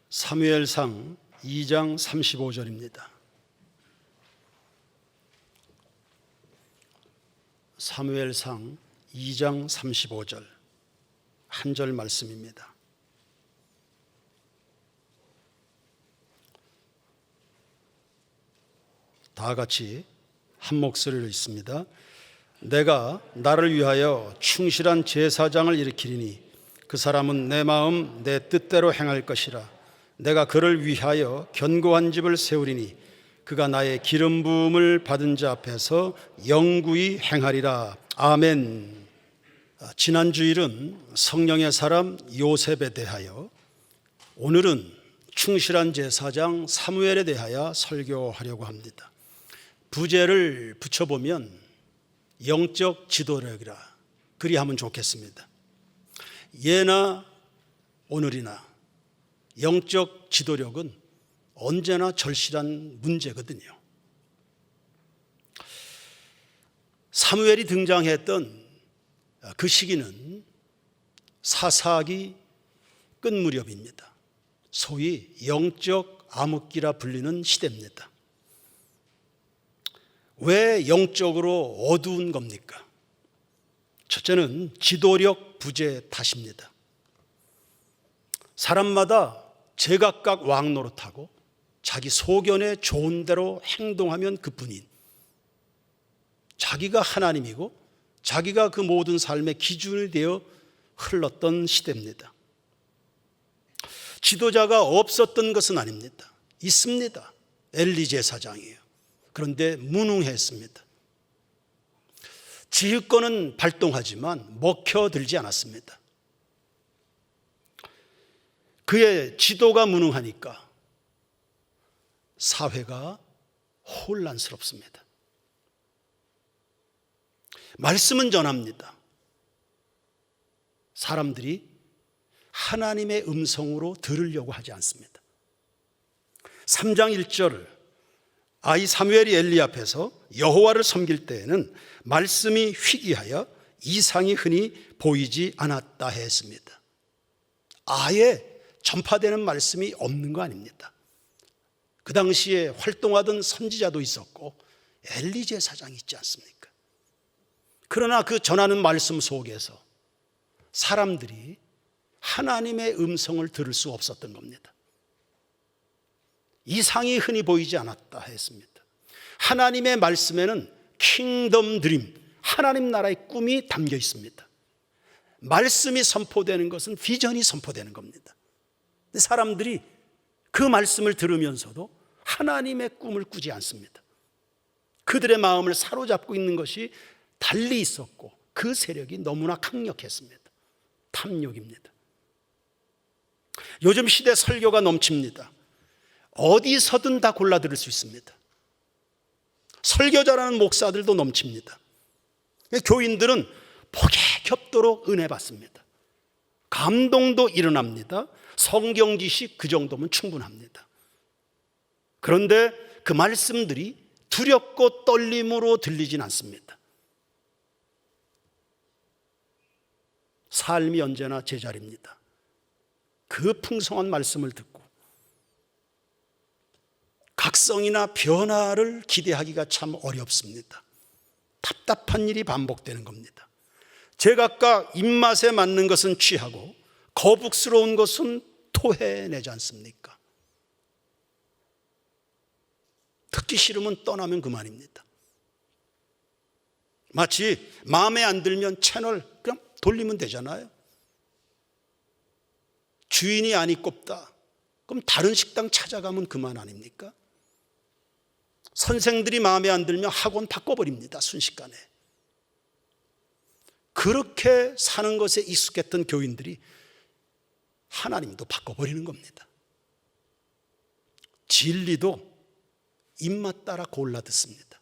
사무엘상 2장 35절입니다. 사무엘상 2장 35절 한 절 말씀입니다. 다 같이 한 목소리로 읽습니다. 내가 나를 위하여 충실한 제사장을 일으키리니 그 사람은 내 마음 내 뜻대로 행할 것이라. 내가 그를 위하여 견고한 집을 세우리니 그가 나의 기름 부음을 받은 자 앞에서 영구히 행하리라. 아멘. 지난 주일은 성령의 사람 요셉에 대하여, 오늘은 충실한 제사장 사무엘에 대하여 설교하려고 합니다. 부제를 붙여보면 영적 지도력이라 그리하면 좋겠습니다. 예나 오늘이나 영적 지도력은 언제나 절실한 문제거든요. 사무엘이 등장했던 그 시기는 사사기 끝 무렵입니다. 소위 영적 암흑기라 불리는 시대입니다. 왜 영적으로 어두운 겁니까? 첫째는 지도력 부재 탓입니다. 사람마다 제각각 왕노릇하고 자기 소견에 좋은 대로 행동하면 그뿐인, 자기가 하나님이고 자기가 그 모든 삶의 기준이 되어 흘렀던 시대입니다. 지도자가 없었던 것은 아닙니다. 있습니다. 엘리 제사장이에요. 그런데 무능했습니다. 지휘권은 발동하지만 먹혀들지 않았습니다. 그의 지도가 무능하니까 사회가 혼란스럽습니다. 말씀은 전합니다. 사람들이 하나님의 음성으로 들으려고 하지 않습니다. 3장 1절 아이 사무엘이 엘리 앞에서 여호와를 섬길 때에는 말씀이 희귀하여 이상이 흔히 보이지 않았다 했습니다. 아예 전파되는 말씀이 없는 거 아닙니다. 그 당시에 활동하던 선지자도 있었고 엘리 제사장이 있지 않습니까? 그러나 그 전하는 말씀 속에서 사람들이 하나님의 음성을 들을 수 없었던 겁니다. 이상이 흔히 보이지 않았다 했습니다. 하나님의 말씀에는 킹덤 드림, 하나님 나라의 꿈이 담겨 있습니다. 말씀이 선포되는 것은 비전이 선포되는 겁니다. 사람들이 그 말씀을 들으면서도 하나님의 꿈을 꾸지 않습니다. 그들의 마음을 사로잡고 있는 것이 달리 있었고 그 세력이 너무나 강력했습니다. 탐욕입니다. 요즘 시대 설교가 넘칩니다. 어디서든 다 골라 들을 수 있습니다. 설교 잘하는 목사들도 넘칩니다. 교인들은 복에 겹도록 은혜 받습니다. 감동도 일어납니다. 성경 지식 그 정도면 충분합니다. 그런데 그 말씀들이 두렵고 떨림으로 들리진 않습니다. 삶이 언제나 제자리입니다. 그 풍성한 말씀을 듣고 각성이나 변화를 기대하기가 참 어렵습니다. 답답한 일이 반복되는 겁니다. 제각각 입맛에 맞는 것은 취하고 거북스러운 것은 토해내지 않습니까? 듣기 싫으면 떠나면 그만입니다. 마치 마음에 안 들면 채널 그냥 돌리면 되잖아요. 주인이 아니 꼽다. 그럼 다른 식당 찾아가면 그만 아닙니까? 선생들이 마음에 안 들면 학원 바꿔버립니다. 순식간에. 그렇게 사는 것에 익숙했던 교인들이 하나님도 바꿔버리는 겁니다. 진리도 입맛 따라 골라 듣습니다.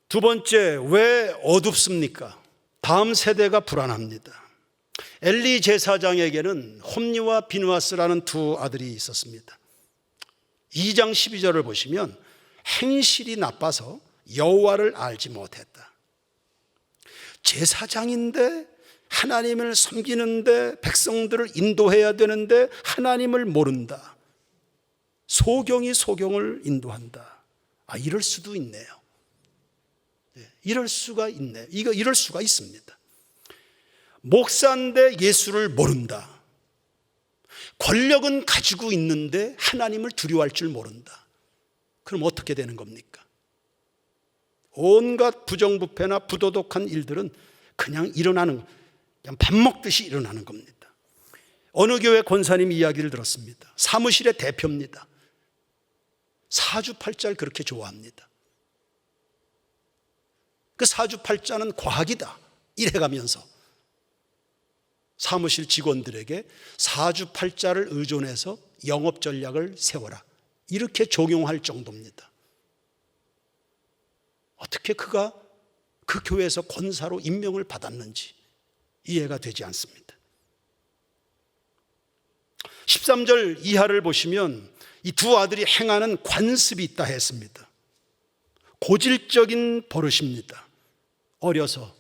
두 번째, 왜 어둡습니까? 다음 세대가 불안합니다. 엘리 제사장에게는 홈니와 비누아스라는 두 아들이 있었습니다. 2장 12절을 보시면 행실이 나빠서 여호와를 알지 못했다. 제사장인데 하나님을 섬기는데, 백성들을 인도해야 되는데 하나님을 모른다. 소경이 소경을 인도한다. 이럴 수도 있네요. 이럴 수가 있네요. 이럴 수가 있습니다. 목사인데 예수를 모른다. 권력은 가지고 있는데 하나님을 두려워할 줄 모른다. 그럼 어떻게 되는 겁니까? 온갖 부정부패나 부도덕한 일들은 그냥 일어나는, 그냥 밥 먹듯이 일어나는 겁니다. 어느 교회 권사님 이야기를 들었습니다. 사무실의 대표입니다. 사주팔자를 그렇게 좋아합니다. 그 사주팔자는 과학이다 이래가면서 사무실 직원들에게 사주팔자를 의존해서 영업 전략을 세워라 이렇게 종용할 정도입니다. 어떻게 그가 그 교회에서 권사로 임명을 받았는지 이해가 되지 않습니다. 13절 이하를 보시면 이 두 아들이 행하는 관습이 있다 했습니다. 고질적인 버릇입니다. 어려서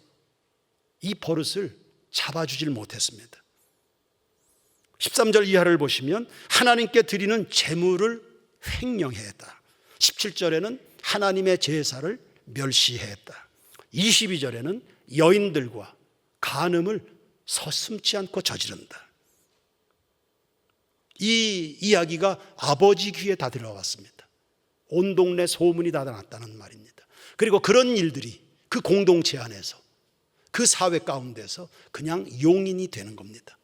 이 버릇을 잡아주질 못했습니다. 13절 이하를 보시면 하나님께 드리는 제물을 횡령했다. 17절에는 하나님의 제사를 멸시했다. 22절에는 여인들과 간음을 서슴지 않고 저지른다. 이 이야기가 아버지 귀에 다 들어왔습니다. 온 동네 소문이 다 났다는 말입니다. 그리고 그런 일들이 그 공동체 안에서, 그 사회 가운데서 그냥 용인이 되는 겁니다.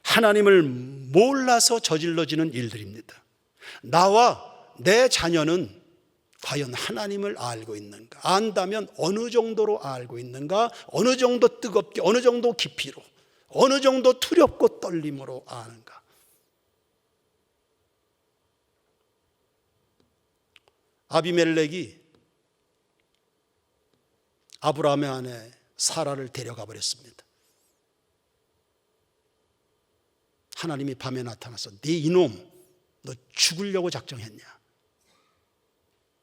하나님을 몰라서 저질러지는 일들입니다. 나와 내 자녀는 과연 하나님을 알고 있는가? 안다면 어느 정도로 알고 있는가? 어느 정도 뜨겁게, 어느 정도 깊이로, 어느 정도 두렵고 떨림으로 아는가? 아비멜렉이 아브라함의 아내 사라를 데려가 버렸습니다. 하나님이 밤에 나타나서 네 이놈, 너 죽으려고 작정했냐?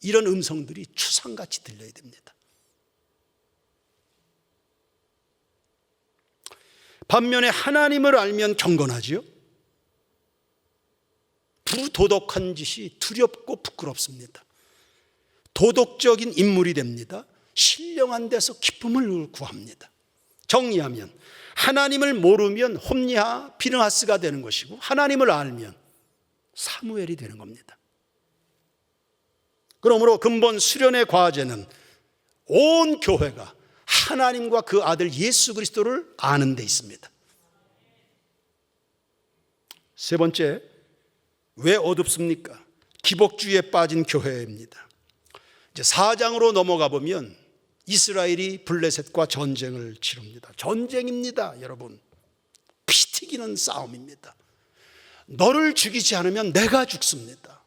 이런 음성들이 추상같이 들려야 됩니다. 반면에 하나님을 알면 경건하지요. 부도덕한 짓이 두렵고 부끄럽습니다. 도덕적인 인물이 됩니다. 신령한 데서 기쁨을 구합니다. 정리하면 하나님을 모르면 홈리하, 비느하스가 되는 것이고 하나님을 알면 사무엘이 되는 겁니다. 그러므로 근본 수련의 과제는 온 교회가 하나님과 그 아들 예수 그리스도를 아는 데 있습니다. 세 번째, 왜 어둡습니까? 기복주의에 빠진 교회입니다. 이제 4장으로 넘어가 보면 이스라엘이 블레셋과 전쟁을 치릅니다. 전쟁입니다, 여러분. 피 튀기는 싸움입니다. 너를 죽이지 않으면 내가 죽습니다.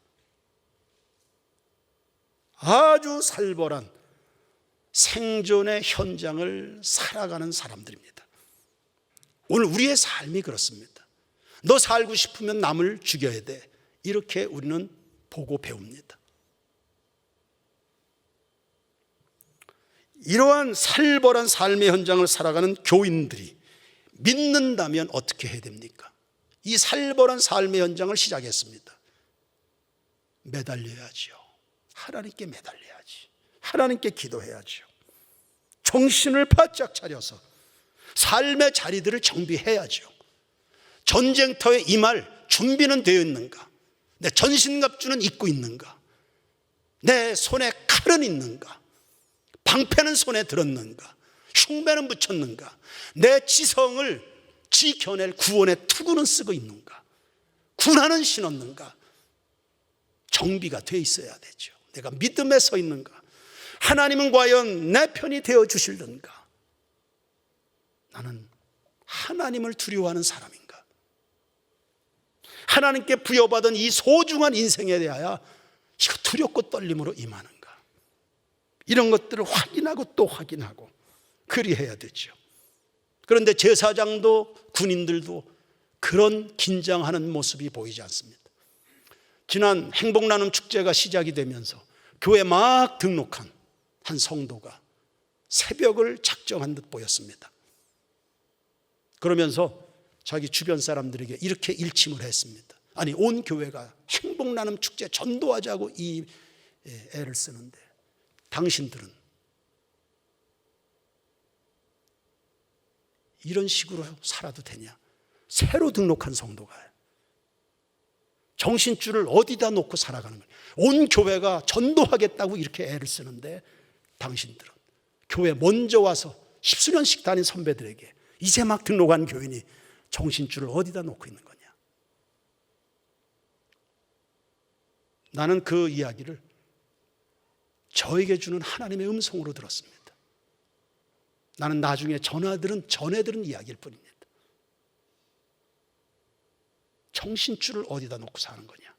아주 살벌한 생존의 현장을 살아가는 사람들입니다. 오늘 우리의 삶이 그렇습니다. 너 살고 싶으면 남을 죽여야 돼. 이렇게 우리는 보고 배웁니다. 이러한 살벌한 삶의 현장을 살아가는 교인들이 믿는다면 어떻게 해야 됩니까? 이 살벌한 삶의 현장을 시작했습니다. 매달려야죠. 하나님께 매달려야지. 하나님께 기도해야죠. 정신을 바짝 차려서 삶의 자리들을 정비해야죠. 전쟁터에 임할 준비는 되어 있는가? 내 전신갑주는 입고 있는가? 내 손에 칼은 있는가? 방패는 손에 들었는가? 흉배는 붙였는가? 내 지성을 지켜낼 구원의 투구는 쓰고 있는가? 군화는 신었는가? 정비가 돼 있어야 되죠. 내가 믿음에 서 있는가? 하나님은 과연 내 편이 되어 주실는가? 나는 하나님을 두려워하는 사람인가? 하나님께 부여받은 이 소중한 인생에 대하여 이거 두렵고 떨림으로 임하는가? 이런 것들을 확인하고 또 확인하고 그리해야 되죠. 그런데 제사장도 군인들도 그런 긴장하는 모습이 보이지 않습니다. 지난 행복나눔 축제가 시작이 되면서 교회 막 등록한 한 성도가 새벽을 작정한 듯 보였습니다. 그러면서 자기 주변 사람들에게 이렇게 일침을 했습니다. 아니, 온 교회가 행복나눔 축제 전도하자고 이 애를 쓰는데 당신들은 이런 식으로 살아도 되냐? 새로 등록한 성도가 정신줄을 어디다 놓고 살아가는 거예요? 온 교회가 전도하겠다고 이렇게 애를 쓰는데 당신들은 교회 먼저 와서 십수년씩 다닌 선배들에게 이제 막 등록한 교인이 정신줄을 어디다 놓고 있는 거냐? 나는 그 이야기를 저에게 주는 하나님의 음성으로 들었습니다. 나는 나중에 전해들은 이야기일 뿐입니다. 정신줄을 어디다 놓고 사는 거냐?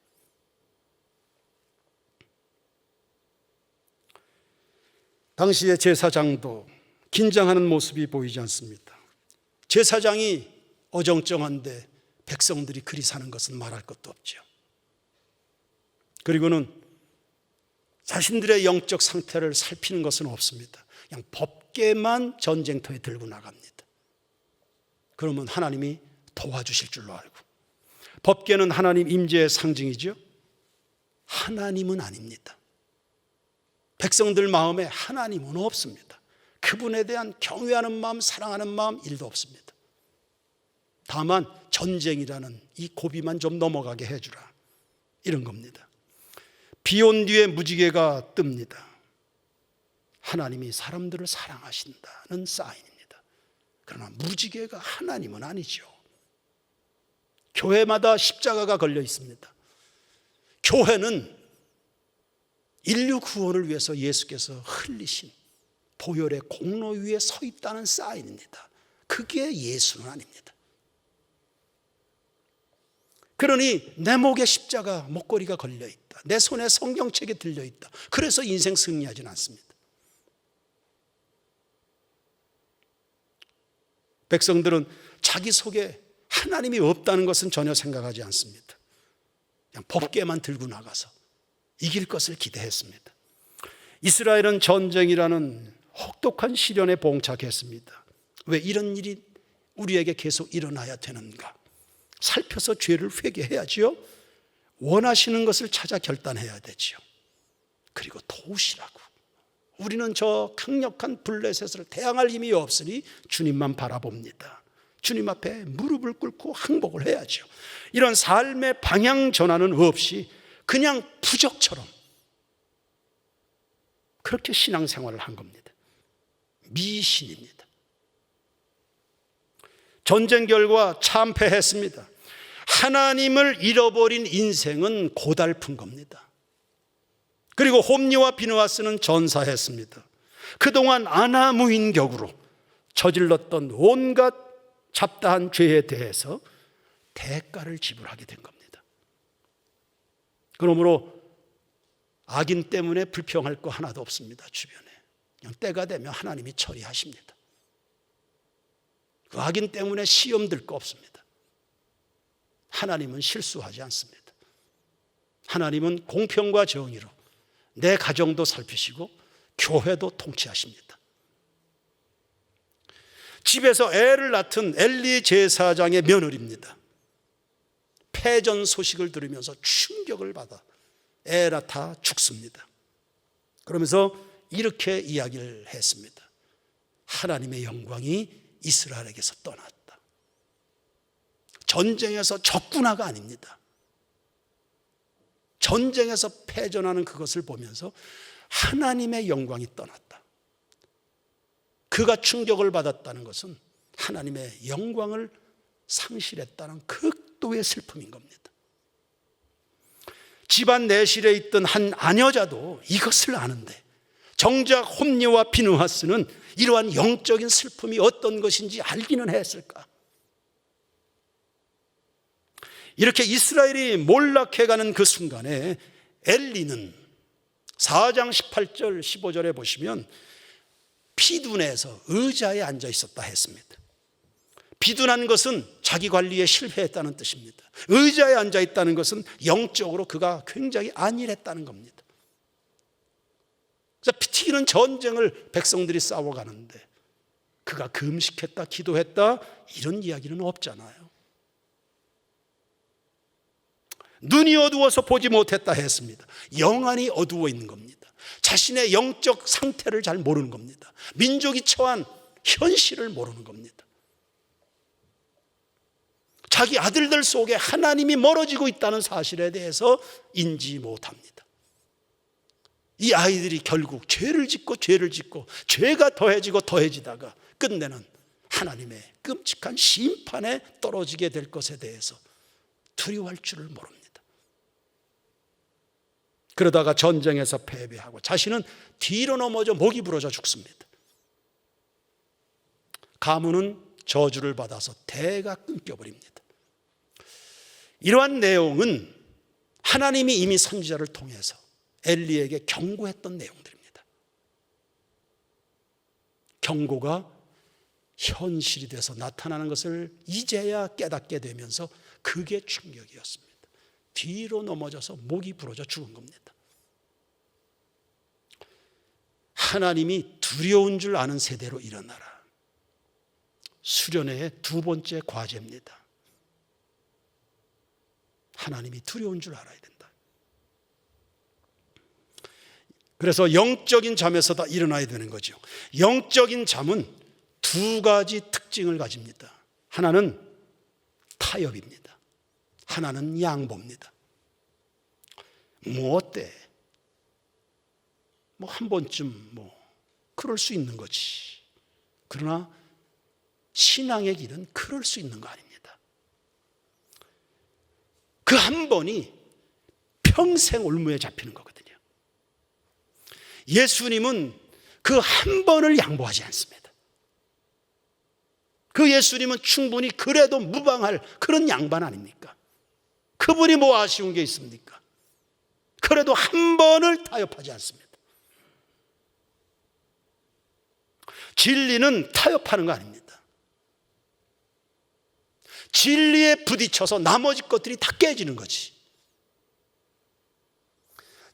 당시의 제사장도 긴장하는 모습이 보이지 않습니다. 제사장이 어정쩡한데 백성들이 그리 사는 것은 말할 것도 없죠. 그리고는 자신들의 영적 상태를 살피는 것은 없습니다. 그냥 법궤만 전쟁터에 들고 나갑니다. 그러면 하나님이 도와주실 줄로 알고, 법궤는 하나님 임재의 상징이죠. 하나님은 아닙니다. 백성들 마음에 하나님은 없습니다. 그분에 대한 경외하는 마음, 사랑하는 마음 1도 없습니다. 다만 전쟁이라는 이 고비만 좀 넘어가게 해주라, 이런 겁니다. 비 온 뒤에 무지개가 뜹니다. 하나님이 사람들을 사랑하신다는 사인입니다. 그러나 무지개가 하나님은 아니죠. 교회마다 십자가가 걸려 있습니다. 교회는 인류 구원을 위해서 예수께서 흘리신 보혈의 공로 위에 서 있다는 사인입니다. 그게 예수는 아닙니다. 그러니 내 목에 십자가 목걸이가 걸려 있다, 내 손에 성경책이 들려 있다, 그래서 인생 승리하지는 않습니다. 백성들은 자기 속에 하나님이 없다는 것은 전혀 생각하지 않습니다. 그냥 법궤만 들고 나가서 이길 것을 기대했습니다. 이스라엘은 전쟁이라는 혹독한 시련에 봉착했습니다. 왜 이런 일이 우리에게 계속 일어나야 되는가? 살펴서 죄를 회개해야지요. 원하시는 것을 찾아 결단해야 되지요. 그리고 도우시라고. 우리는 저 강력한 블레셋을 대항할 힘이 없으니 주님만 바라봅니다. 주님 앞에 무릎을 꿇고 항복을 해야죠. 이런 삶의 방향 전환은 없이 그냥 부적처럼 그렇게 신앙생활을 한 겁니다. 미신입니다. 전쟁 결과 참패했습니다. 하나님을 잃어버린 인생은 고달픈 겁니다. 그리고 홈리와 비느하스는 전사했습니다. 그동안 아나무인격으로 저질렀던 온갖 잡다한 죄에 대해서 대가를 지불하게 된 겁니다. 그러므로 악인 때문에 불평할 거 하나도 없습니다. 주변에 그냥 때가 되면 하나님이 처리하십니다. 그 악인 때문에 시험 들 거 없습니다. 하나님은 실수하지 않습니다. 하나님은 공평과 정의로 내 가정도 살피시고 교회도 통치하십니다. 집에서 애를 낳던 엘리 제사장의 며느리입니다. 패전 소식을 들으면서 충격을 받아 애 낳아 죽습니다. 그러면서 이렇게 이야기를 했습니다. 하나님의 영광이 이스라엘에게서 떠났다. 전쟁에서 적군화가 아닙니다. 전쟁에서 패전하는 그것을 보면서 하나님의 영광이 떠났다. 그가 충격을 받았다는 것은 하나님의 영광을 상실했다는 극도의 슬픔인 겁니다. 집안 내실에 있던 한 아녀자도 이것을 아는데 정작 홈리와 비느하스는 이러한 영적인 슬픔이 어떤 것인지 알기는 했을까? 이렇게 이스라엘이 몰락해가는 그 순간에 엘리는 4장 18절 15절에 보시면 비둔해서 의자에 앉아 있었다 했습니다. 비둔한 것은 자기 관리에 실패했다는 뜻입니다. 의자에 앉아 있다는 것은 영적으로 그가 굉장히 안일했다는 겁니다. 그래서 피 튀기는 전쟁을 백성들이 싸워가는데 그가 금식했다, 기도했다, 이런 이야기는 없잖아요. 눈이 어두워서 보지 못했다 했습니다. 영안이 어두워 있는 겁니다. 자신의 영적 상태를 잘 모르는 겁니다. 민족이 처한 현실을 모르는 겁니다. 자기 아들들 속에 하나님이 멀어지고 있다는 사실에 대해서 인지 못합니다. 이 아이들이 결국 죄를 짓고 죄가 더해지고 더해지다가 끝내는 하나님의 끔찍한 심판에 떨어지게 될 것에 대해서 두려워할 줄을 모릅니다. 그러다가 전쟁에서 패배하고 자신은 뒤로 넘어져 목이 부러져 죽습니다. 가문은 저주를 받아서 대가 끊겨버립니다. 이러한 내용은 하나님이 이미 선지자를 통해서 엘리에게 경고했던 내용들입니다. 경고가 현실이 돼서 나타나는 것을 이제야 깨닫게 되면서 그게 충격이었습니다. 뒤로 넘어져서 목이 부러져 죽은 겁니다. 하나님이 두려운 줄 아는 세대로 일어나라. 수련회의 두 번째 과제입니다. 하나님이 두려운 줄 알아야 된다. 그래서 영적인 잠에서 다 일어나야 되는 거죠. 영적인 잠은 두 가지 특징을 가집니다. 하나는 타협입니다. 하나는 양보입니다. 뭐 어때? 뭐 한 번쯤 그럴 수 있는 거지. 그러나 신앙의 길은 그럴 수 있는 거 아닙니다. 그 한 번이 평생 올무에 잡히는 거거든요. 예수님은 그 한 번을 양보하지 않습니다. 그 예수님은 충분히 그래도 무방할 그런 양반 아닙니까? 그분이 뭐 아쉬운 게 있습니까? 그래도 한 번을 타협하지 않습니다. 진리는 타협하는 거 아닙니다. 진리에 부딪혀서 나머지 것들이 다 깨지는 거지.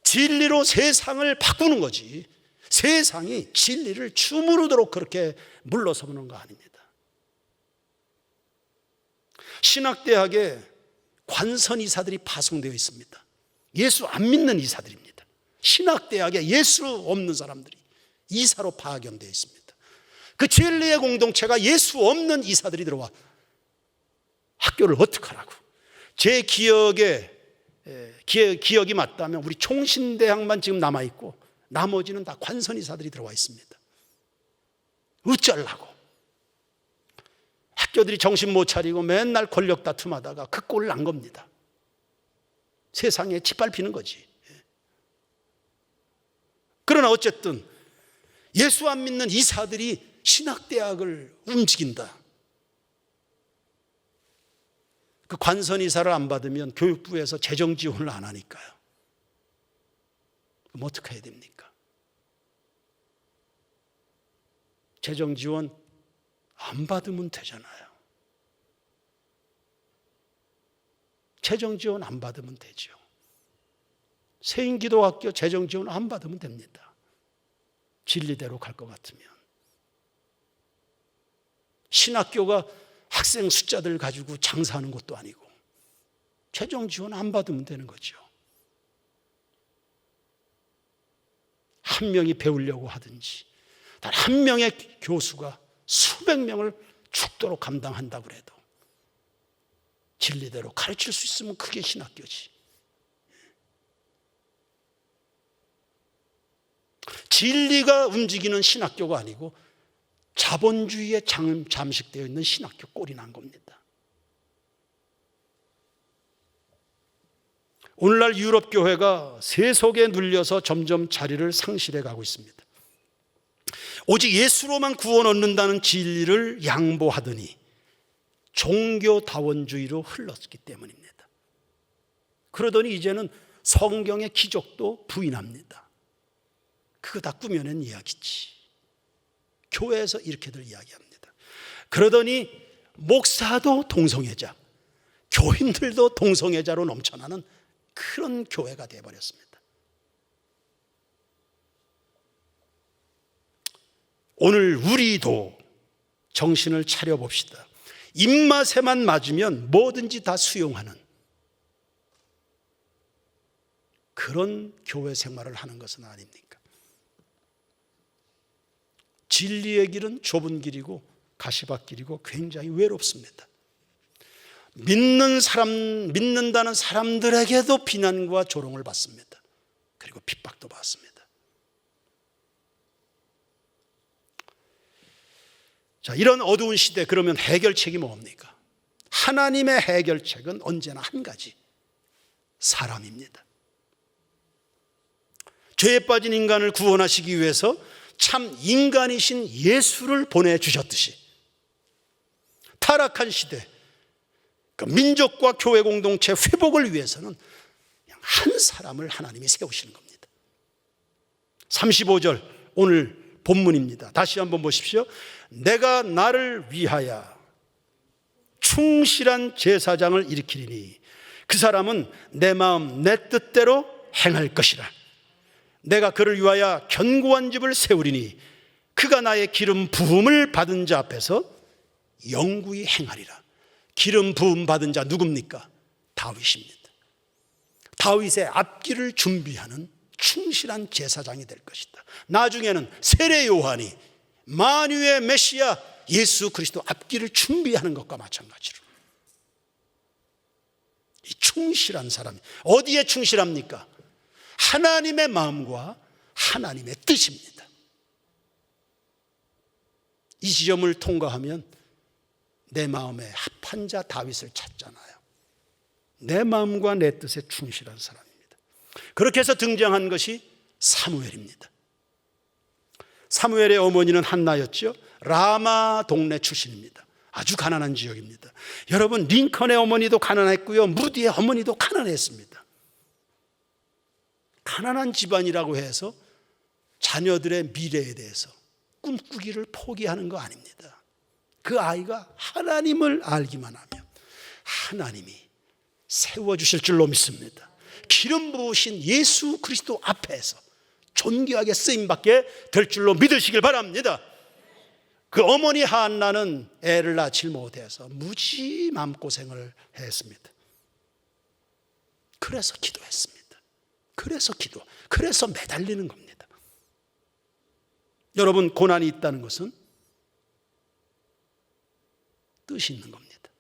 진리로 세상을 바꾸는 거지. 세상이 진리를 주무르도록 그렇게 물러서는 거 아닙니다. 신학대학에 관선 이사들이 파송되어 있습니다. 예수 안 믿는 이사들입니다. 신학대학에 예수 없는 사람들이 이사로 파견되어 있습니다. 그 진리의 공동체가 예수 없는 이사들이 들어와 학교를 어떻게 하라고. 제 기억이 맞다면 우리 총신대학만 지금 남아있고 나머지는 다 관선 이사들이 들어와 있습니다. 어쩌려고. 학교들이 정신 못 차리고 맨날 권력 다툼하다가 그 꼴을 난 겁니다. 세상에 짓밟히는 거지. 그러나 어쨌든 예수 안 믿는 이사들이 신학대학을 움직인다. 그 관선 이사를 안 받으면 교육부에서 재정 지원을 안 하니까요. 그럼 어떻게 해야 됩니까? 재정 지원 안 받으면 되잖아요. 재정 지원 안 받으면 되죠. 세인기도학교 재정 지원 안 받으면 됩니다. 진리대로 갈 것 같으면. 신학교가 학생 숫자들 가지고 장사하는 것도 아니고 재정 지원 안 받으면 되는 거죠. 한 명이 배우려고 하든지 단 한 명의 교수가 수백 명을 죽도록 감당한다고 해도 진리대로 가르칠 수 있으면 그게 신학교지. 진리가 움직이는 신학교가 아니고 자본주의에 잠식되어 있는 신학교 꼴이 난 겁니다. 오늘날 유럽 교회가 세속에 눌려서 점점 자리를 상실해 가고 있습니다. 오직 예수로만 구원 얻는다는 진리를 양보하더니 종교다원주의로 흘렀기 때문입니다. 그러더니 이제는 성경의 기적도 부인합니다. 그거 다 꾸며낸 이야기지. 교회에서 이렇게들 이야기합니다. 그러더니 목사도 동성애자, 교인들도 동성애자로 넘쳐나는 그런 교회가 되어버렸습니다. 오늘 우리도 정신을 차려봅시다. 입맛에만 맞으면 뭐든지 다 수용하는 그런 교회 생활을 하는 것은 아닙니까? 진리의 길은 좁은 길이고 가시밭길이고 굉장히 외롭습니다. 믿는다는 사람들에게도 비난과 조롱을 받습니다. 그리고 핍박도 받습니다. 자, 이런 어두운 시대, 그러면 해결책이 뭡니까? 하나님의 해결책은 언제나 한 가지, 사람입니다. 죄에 빠진 인간을 구원하시기 위해서 참 인간이신 예수를 보내주셨듯이 타락한 시대, 그 민족과 교회 공동체 회복을 위해서는 그냥 한 사람을 하나님이 세우시는 겁니다. 35절 오늘 본문입니다. 다시 한번 보십시오. 내가 나를 위하여 충실한 제사장을 일으키리니 그 사람은 내 마음 내 뜻대로 행할 것이라. 내가 그를 위하여 견고한 집을 세우리니 그가 나의 기름 부음을 받은 자 앞에서 영구히 행하리라. 기름 부음 받은 자 누굽니까? 다윗입니다. 다윗의 앞길을 준비하는 충실한 제사장이 될 것이다. 나중에는 세례 요한이 만유의 메시아 예수 그리스도 앞길을 준비하는 것과 마찬가지로 이 충실한 사람이 어디에 충실합니까? 하나님의 마음과 하나님의 뜻입니다. 이 지점을 통과하면 내 마음에 합한 자 다윗을 찾잖아요. 내 마음과 내 뜻에 충실한 사람입니다. 그렇게 해서 등장한 것이 사무엘입니다. 사무엘의 어머니는 한나였죠. 라마 동네 출신입니다. 아주 가난한 지역입니다. 여러분, 링컨의 어머니도 가난했고요, 무디의 어머니도 가난했습니다. 가난한 집안이라고 해서 자녀들의 미래에 대해서 꿈꾸기를 포기하는 거 아닙니다. 그 아이가 하나님을 알기만 하면 하나님이 세워주실 줄로 믿습니다. 기름 부으신 예수 그리스도 앞에서 존귀하게 쓰임받게 될 줄로 믿으시길 바랍니다. 그 어머니 한나는 애를 낳지 못해서 무지 마음고생을 했습니다. 그래서 기도했습니다. 그래서 매달리는 겁니다. 여러분, 고난이 있다는 것은 뜻이 있는 겁니다.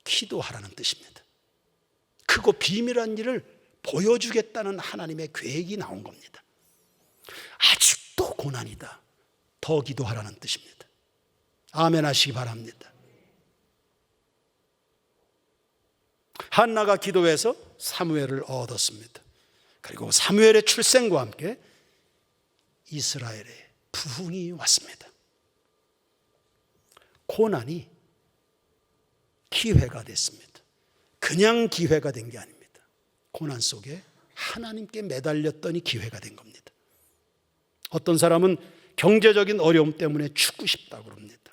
기도하라는 뜻입니다. 크고 비밀한 일을 보여주겠다는 하나님의 계획이 나온 겁니다. 아직도 고난이다, 더 기도하라는 뜻입니다. 아멘 하시기 바랍니다. 한나가 기도해서 사무엘을 얻었습니다. 그리고 사무엘의 출생과 함께 이스라엘에 부흥이 왔습니다. 고난이 기회가 됐습니다. 그냥 기회가 된 게 아닙니다. 고난 속에 하나님께 매달렸더니 기회가 된 겁니다. 어떤 사람은 경제적인 어려움 때문에 죽고 싶다고 그럽니다.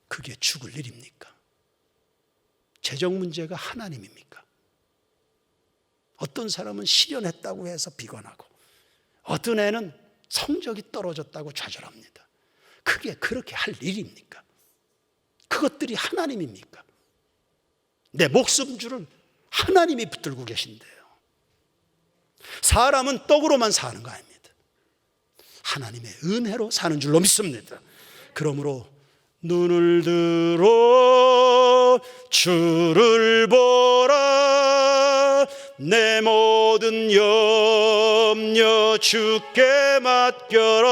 그게 죽을 일입니까? 재정 문제가 하나님입니까? 어떤 사람은 실연했다고 해서 비관하고, 어떤 애는 성적이 떨어졌다고 좌절합니다. 그게 그렇게 할 일입니까? 그것들이 하나님입니까? 내 목숨줄은 하나님이 붙들고 계신데요. 사람은 떡으로만 사는 거 아닙니다. 하나님의 은혜로 사는 줄로 믿습니다. 그러므로 눈을 들어 주를 보라, 내 모든 염려 주께 맡겨라.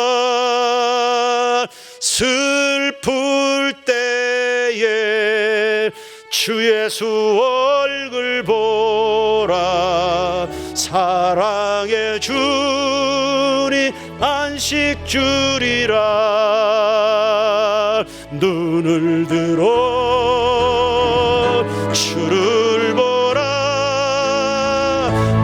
슬플 때에 주 예수 얼굴 보라. 사랑의 주님 안식 주리라. 눈을 들어 주를 보라.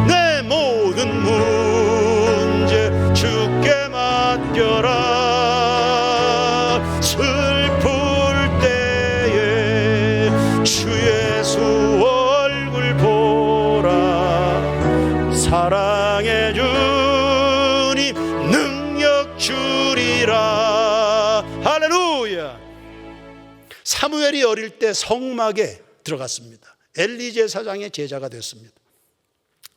내 모든 문제 주께 맡겨라. 슬플 때에 주 예수 얼굴 보라. 사랑의 주님 능력 주리라. 할렐루야. 사무엘이 어릴 때 성막에 들어갔습니다. 엘리 제사장의 제자가 됐습니다.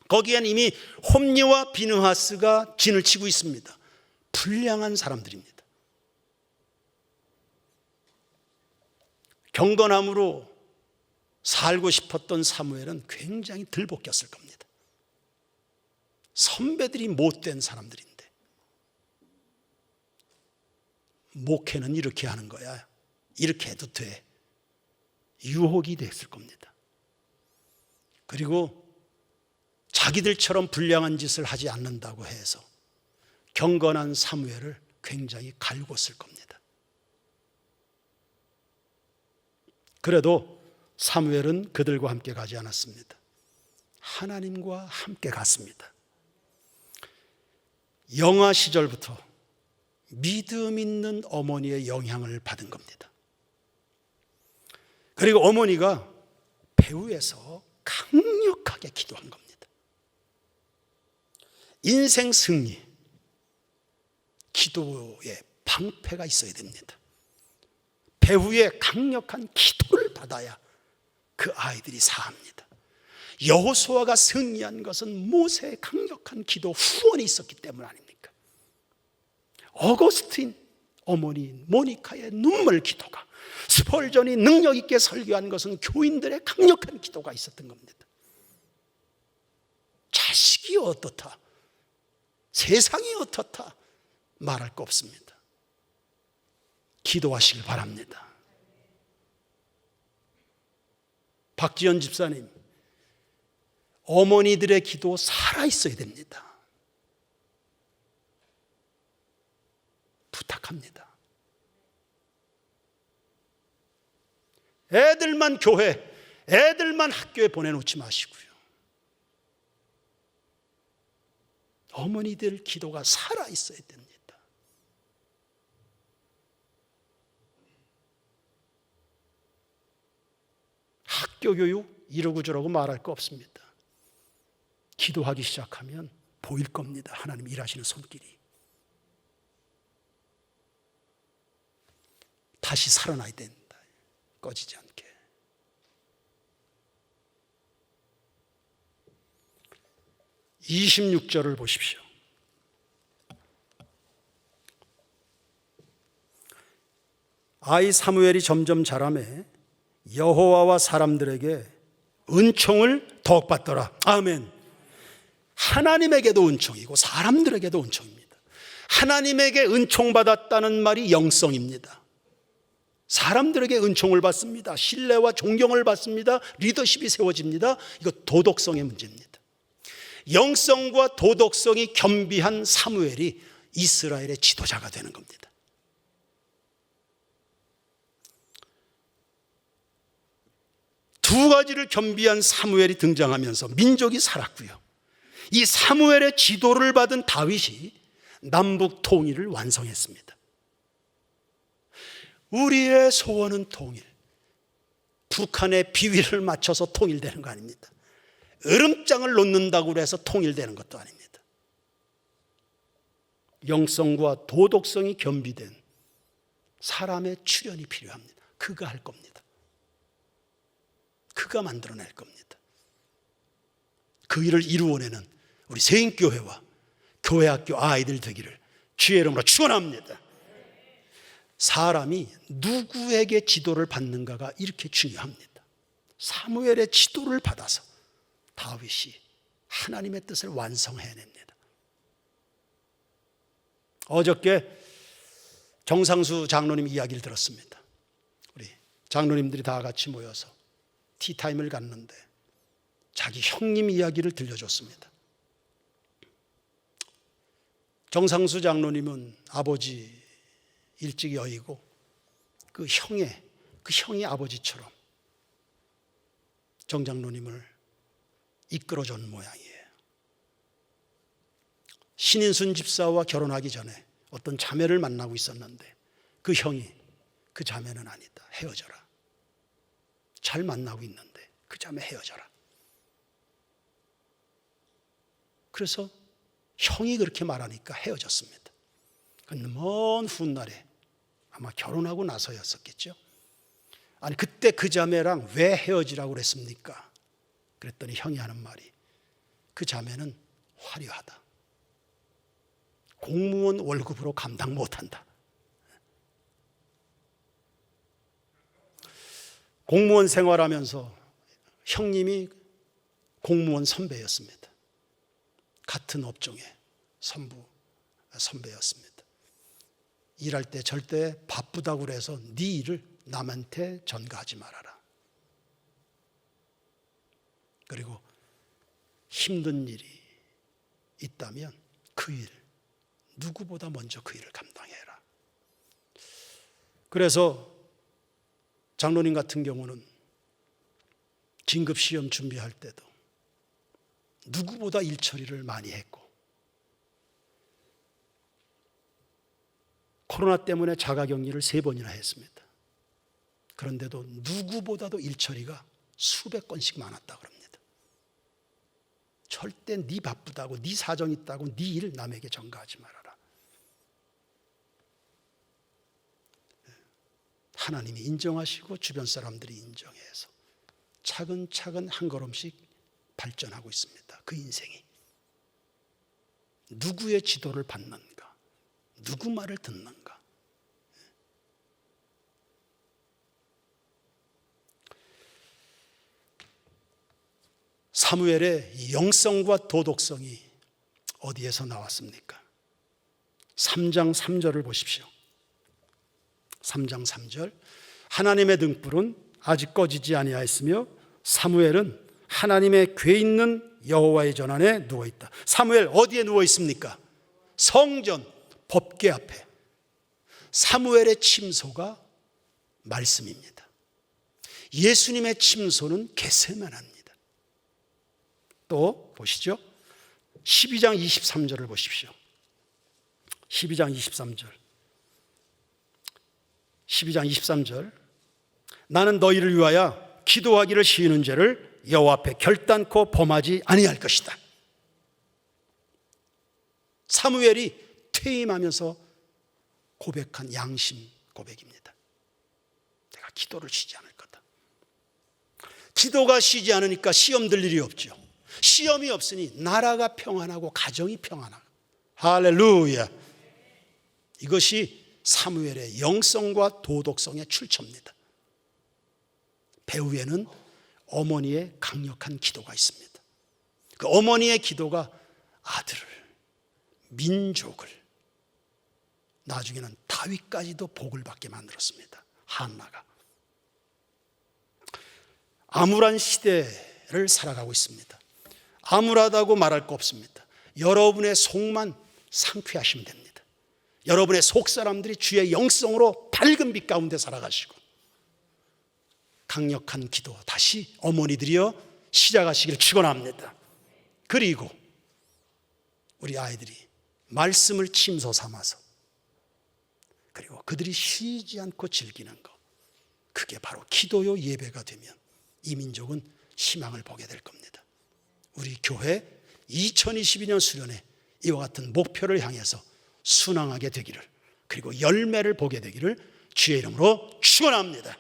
거기엔 이미 홈리와 비느하스가 진을 치고 있습니다. 불량한 사람들입니다. 경건함으로 살고 싶었던 사무엘은 굉장히 들볶였을 겁니다. 선배들이 못된 사람들인데 목회는 이렇게 하는 거야, 이렇게 해도 돼, 유혹이 됐을 겁니다. 그리고 자기들처럼 불량한 짓을 하지 않는다고 해서 경건한 사무엘을 굉장히 갈궜을 겁니다. 그래도 사무엘은 그들과 함께 가지 않았습니다. 하나님과 함께 갔습니다. 영아 시절부터 믿음 있는 어머니의 영향을 받은 겁니다. 그리고 어머니가 배후에서 강력하게 기도한 겁니다. 인생 승리, 기도에 방패가 있어야 됩니다. 배후에 강력한 기도를 받아야 그 아이들이 사합니다. 여호수아가 승리한 것은 모세의 강력한 기도 후원이 있었기 때문 아닙니까? 어거스틴 어머니 모니카의 눈물 기도가, 스펄전이 능력 있게 설교한 것은 교인들의 강력한 기도가 있었던 겁니다. 자식이 어떻다, 세상이 어떻다 말할 거 없습니다. 기도하시길 바랍니다. 박지연 집사님, 어머니들의 기도 살아있어야 됩니다. 부탁합니다. 애들만 교회, 애들만 학교에 보내놓지 마시고요. 어머니들 기도가 살아있어야 됩니다. 학교 교육 이러고 저러고 말할 거 없습니다. 기도하기 시작하면 보일 겁니다. 하나님 일하시는 손길이. 다시 살아나야 된다. 꺼지지 않게. (26절을) 보십시오. 아이 사무엘이 점점 자라매 여호와와 사람들에게 은총을 더욱 받더라. 아멘. 하나님에게도 은총이고 사람들에게도 은총입니다. 하나님에게 은총받았다는 말이 영성입니다. 사람들에게 은총을 받습니다. 신뢰와 존경을 받습니다. 리더십이 세워집니다. 이거 도덕성의 문제입니다. 영성과 도덕성이 겸비한 사무엘이 이스라엘의 지도자가 되는 겁니다. 두 가지를 겸비한 사무엘이 등장하면서 민족이 살았고요. 이 사무엘의 지도를 받은 다윗이 남북 통일을 완성했습니다. 우리의 소원은 통일. 북한의 비위를 맞춰서 통일되는 거 아닙니다. 으름장을 놓는다고 해서 통일되는 것도 아닙니다. 영성과 도덕성이 겸비된 사람의 출현이 필요합니다. 그가 할 겁니다. 그가 만들어낼 겁니다. 그 일을 이루어내는 우리 세인교회와 교회학교 아이들 되기를 주의 이름으로 축원합니다. 사람이 누구에게 지도를 받는가가 이렇게 중요합니다. 사무엘의 지도를 받아서 다윗이 하나님의 뜻을 완성해냅니다. 어저께 정상수 장로님 이야기를 들었습니다. 우리 장로님들이 다 같이 모여서 티타임을 갖는데 자기 형님 이야기를 들려줬습니다. 정상수 장로님은 아버지 일찍 여의고 그 형이 아버지처럼 정 장로님을 이끌어준 모양이에요. 신인순 집사와 결혼하기 전에 어떤 자매를 만나고 있었는데 그 형이 그 자매는 아니다, 헤어져라. 잘 만나고 있는데 그 자매 헤어져라. 그래서 형이 그렇게 말하니까 헤어졌습니다. 근데 먼 훗날에 아마 결혼하고 나서였었겠죠. 아니 그때 그 자매랑 왜 헤어지라고 그랬습니까? 그랬더니 형이 하는 말이, 그 자매는 화려하다. 공무원 월급으로 감당 못한다. 공무원 생활하면서 형님이 공무원 선배였습니다. 같은 업종의 선배였습니다. 일할 때 절대 바쁘다고 그래서 네 일을 남한테 전가하지 말아라. 그리고 힘든 일이 있다면 그 일, 누구보다 먼저 그 일을 감당해라. 그래서 장로님 같은 경우는 진급시험 준비할 때도 누구보다 일 처리를 많이 했고, 코로나 때문에 자가격리를 3번이나 했습니다. 그런데도 누구보다도 일 처리가 수백 건씩 많았다 그럽니다. 절대 네 바쁘다고, 네 사정 있다고 네 일 남에게 전가하지 말아라. 하나님이 인정하시고 주변 사람들이 인정해서 차근차근 한 걸음씩 발전하고 있습니다. 그 인생이. 누구의 지도를 받는가? 누구 말을 듣는가? 사무엘의 영성과 도덕성이 어디에서 나왔습니까? 3장 3절을 보십시오. 3장 3절. 하나님의 등불은 아직 꺼지지 아니하였으며 사무엘은 하나님의 궤 있는 여호와의 전 안에 누워 있다. 사무엘 어디에 누워 있습니까? 성전 법궤 앞에. 사무엘의 침소가 말씀입니다. 예수님의 침소는 겟세마네입니다. 또 보시죠. 12장 23절을 보십시오. 12장 23절. 12장 23절. 나는 너희를 위하여 기도하기를 시이는 죄를 여호와 앞에 결단코 범하지 아니할 것이다. 사무엘이 퇴임하면서 고백한 양심 고백입니다. 내가 기도를 쉬지 않을 거다. 기도가 쉬지 않으니까 시험 들 일이 없죠. 시험이 없으니 나라가 평안하고 가정이 평안하고. 할렐루야. 이것이 사무엘의 영성과 도덕성의 출처입니다. 배후에는 어머니의 강력한 기도가 있습니다. 그 어머니의 기도가 아들을, 민족을, 나중에는 다윗까지도 복을 받게 만들었습니다. 한나가. 암울한 시대를 살아가고 있습니다. 암울하다고 말할 거 없습니다. 여러분의 속만 상쾌하시면 됩니다. 여러분의 속 사람들이 주의 영성으로 밝은 빛 가운데 살아가시고, 강력한 기도 다시 어머니들이여 시작하시길 축원합니다. 그리고 우리 아이들이 말씀을 침소 삼아서, 그리고 그들이 쉬지 않고 즐기는 것, 그게 바로 기도요 예배가 되면 이 민족은 희망을 보게 될 겁니다. 우리 교회 2022년 수련회 이와 같은 목표를 향해서 순항하게 되기를, 그리고 열매를 보게 되기를 주의 이름으로 축원합니다.